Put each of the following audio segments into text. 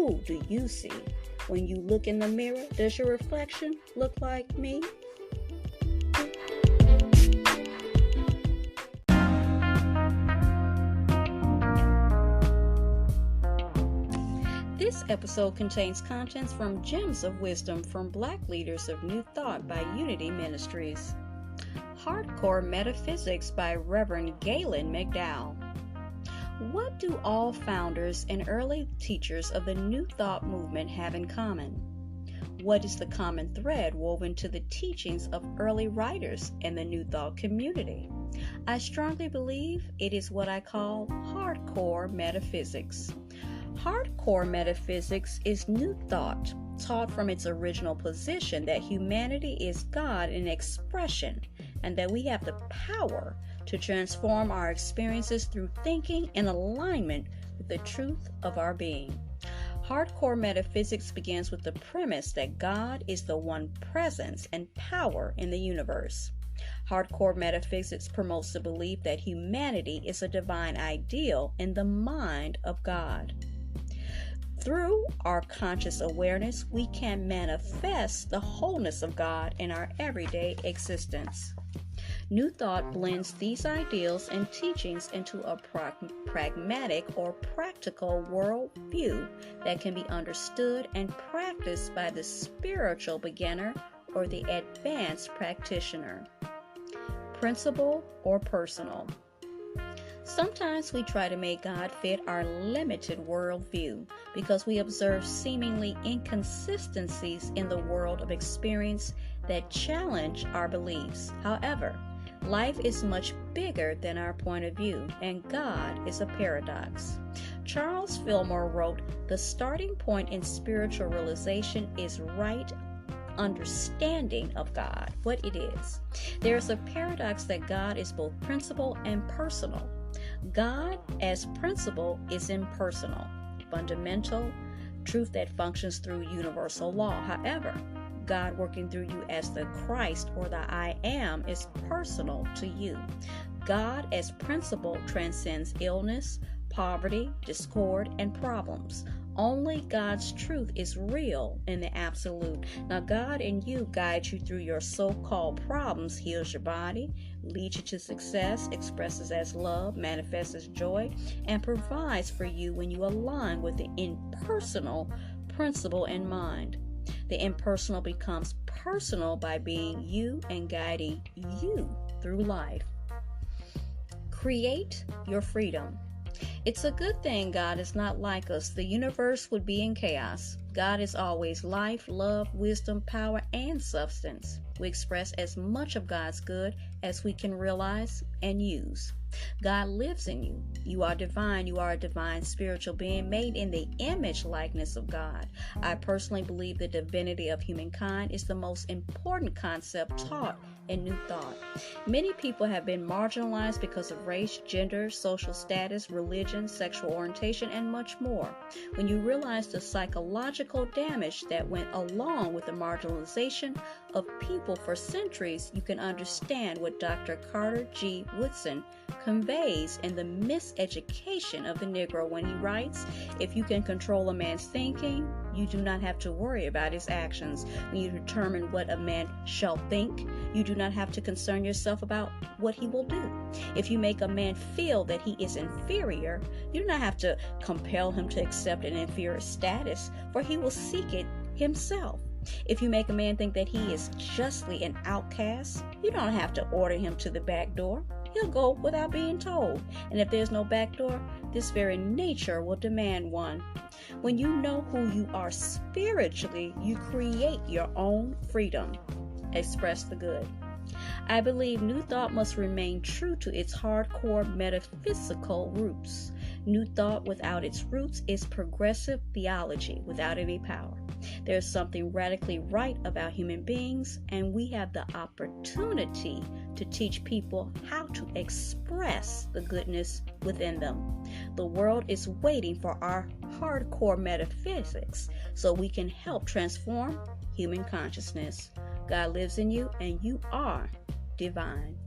Who do you see? When you look in the mirror, does your reflection look like me? This episode contains contents from Gems of Wisdom from Black Leaders of New Thought by Unity Ministries. Hardcore Metaphysics by Reverend Galen McDowell. What do all founders and early teachers of the New Thought movement have in common? What is the common thread woven to the teachings of early writers in the New Thought community? I strongly believe it is what I call hardcore metaphysics. Hardcore metaphysics is New Thought, taught from its original position that humanity is God in expression and that we have the power to transform our experiences through thinking in alignment with the truth of our being. Hardcore metaphysics begins with the premise that God is the one presence and power in the universe. Hardcore metaphysics promotes the belief that humanity is a divine ideal in the mind of God. Through our conscious awareness, we can manifest the wholeness of God in our everyday existence. New Thought blends these ideals and teachings into a pragmatic or practical worldview that can be understood and practiced by the spiritual beginner or the advanced practitioner. Principle or personal. Sometimes we try to make God fit our limited worldview because we observe seemingly inconsistencies in the world of experience that challenge our beliefs. However, life is much bigger than our point of view, and God is a paradox. Charles Fillmore wrote, "The starting point in spiritual realization is right understanding of God, what it is. There is a paradox that God is both principle and personal. God as principle is impersonal, fundamental, truth that functions through universal law. However, God working through you as the Christ or the I am is personal to you. God as principle transcends illness, poverty, discord, and problems. Only God's truth is real in the absolute. Now, God in you guides you through your so-called problems, heals your body, leads you to success, expresses as love, manifests as joy, and provides for you when you align with the impersonal principle in mind. The impersonal becomes personal by being you and guiding you through life. Create your freedom. It's a good thing God is not like us. The universe would be in chaos. God is always life, love, wisdom, power, and substance. We express as much of God's good as we can realize and use. God lives in you. You are divine. You are a divine spiritual being made in the image likeness of God. I personally believe the divinity of humankind is the most important concept taught in New Thought. Many people have been marginalized because of race, gender, social status, religion, sexual orientation, and much more. When you realize the psychological damage that went along with the marginalization of people for centuries, you can understand what Dr. Carter G. Woodson conveys in the miseducation of the Negro when he writes, "If you can control a man's thinking, you do not have to worry about his actions. When you determine what a man shall think, you do not have to concern yourself about what he will do. If you make a man feel that he is inferior, you do not have to compel him to accept an inferior status, for he will seek it himself. If you make a man think that he is justly an outcast, you don't have to order him to the back door. He'll go without being told. And if there's no back door, this very nature will demand one. When you know who you are spiritually, you create your own freedom. Express the good." I believe New Thought must remain true to its hardcore metaphysical roots. New Thought without its roots is progressive theology without any power. There's something radically right about human beings, and we have the opportunity to teach people how to express the goodness within them. The world is waiting for our hardcore metaphysics so we can help transform human consciousness. God lives in you, and you are divine.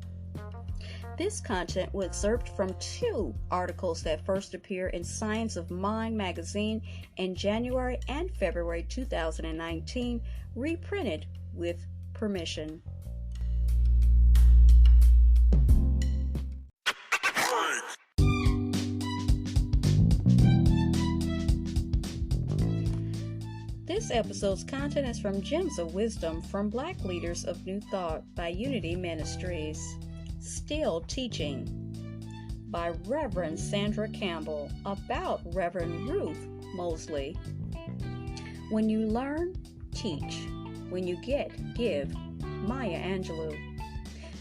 This content was excerpted from 2 articles that first appeared in Science of Mind magazine in January and February 2019, reprinted with permission. This episode's content is from Gems of Wisdom from Black Leaders of New Thought by Unity Ministries. Still Teaching by Reverend Sandra Campbell about Reverend Ruth Mosley. When you learn, teach. When you get, give. Maya Angelou.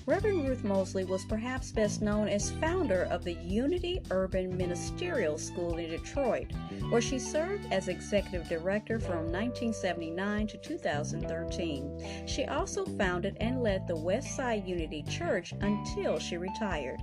Reverend Ruth Mosley was perhaps best known as founder of the Unity Urban Ministerial School in Detroit, where she served as executive director from 1979 to 2013. She also founded and led the Westside Unity Church until she retired.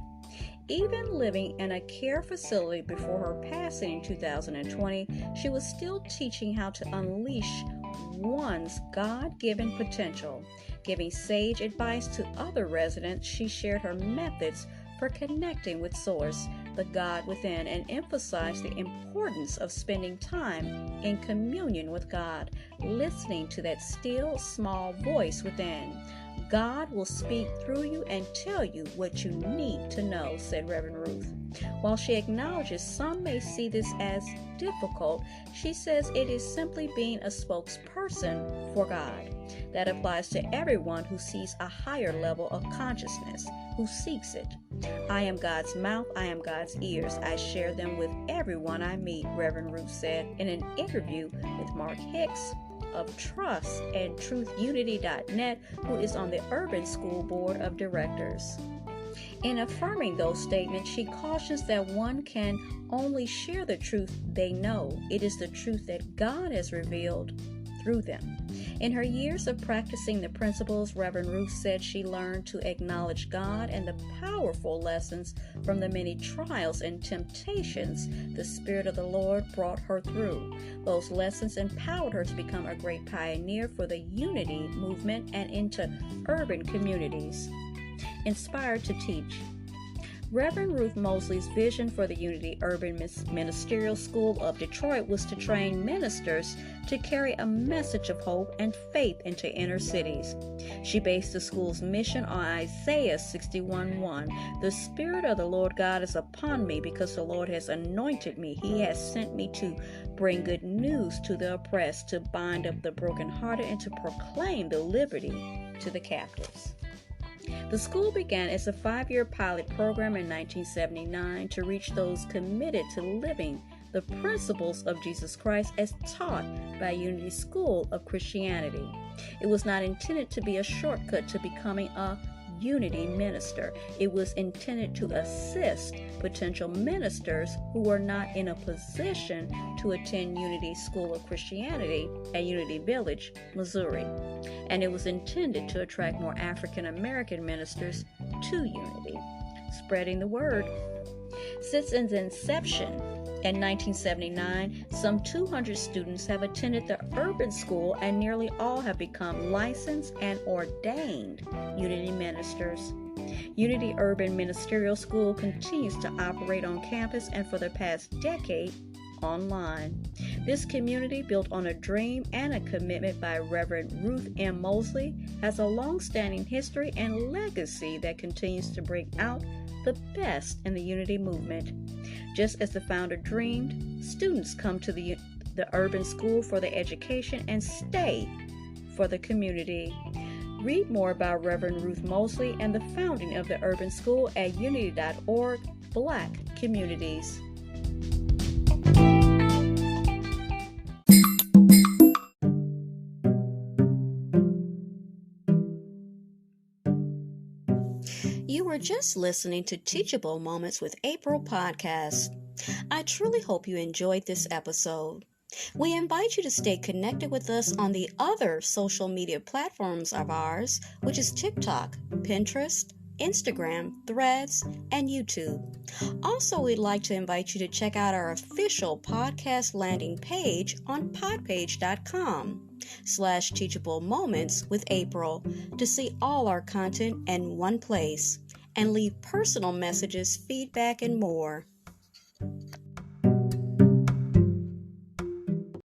Even living in a care facility before her passing in 2020, she was still teaching how to unleash one's God-given potential. Giving sage advice to other residents, she shared her methods for connecting with Source, the God within, and emphasized the importance of spending time in communion with God, listening to that still, small voice within. God will speak through you and tell you what you need to know, said Reverend Ruth. While she acknowledges some may see this as difficult, she says it is simply being a spokesperson for God. That applies to everyone who sees a higher level of consciousness, who seeks it. I am God's mouth, I am God's ears. I share them with everyone I meet, Reverend Ruth said in an interview with Mark Hicks of Trust and TruthUnity.net, who is on the Urban School Board of Directors. In affirming those statements, she cautions that one can only share the truth they know. It is the truth that God has revealed through them. In her years of practicing the principles, Reverend Ruth said she learned to acknowledge God and the powerful lessons from the many trials and temptations the Spirit of the Lord brought her through. Those lessons empowered her to become a great pioneer for the Unity movement and into urban communities. Inspired to teach. Reverend Ruth Mosley's vision for the Unity Urban Ministerial School of Detroit was to train ministers to carry a message of hope and faith into inner cities. She based the school's mission on Isaiah 61:1. The Spirit of the Lord God is upon me because the Lord has anointed me. He has sent me to bring good news to the oppressed, to bind up the brokenhearted, and to proclaim the liberty to the captives. The school began as a 5-year pilot program in 1979 to reach those committed to living the principles of Jesus Christ as taught by Unity School of Christianity. It was not intended to be a shortcut to becoming a Unity minister. It was intended to assist potential ministers who were not in a position to attend Unity School of Christianity at Unity Village, Missouri. And it was intended to attract more African American ministers to Unity, spreading the word. Since its inception in 1979, some 200 students have attended the urban school, and nearly all have become licensed and ordained Unity ministers. Unity Urban Ministerial School continues to operate on campus and for the past decade online. This community, built on a dream and a commitment by Reverend Ruth M. Mosley, has a long-standing history and legacy that continues to bring out the best in the Unity movement. Just as the founder dreamed, students come to the urban school for their education and stay for the community. Read more about Reverend Ruth Mosley and the founding of the urban school at unity.org, Black Communities. You were just listening to Teachable Moments with April podcast. I truly hope you enjoyed this episode. We invite you to stay connected with us on the other social media platforms of ours, which is TikTok, Pinterest, Instagram, Threads, and YouTube. Also, we'd like to invite you to check out our official podcast landing page on podpage.com/teachable moments with April to see all our content in one place. and leave personal messages, feedback, and more.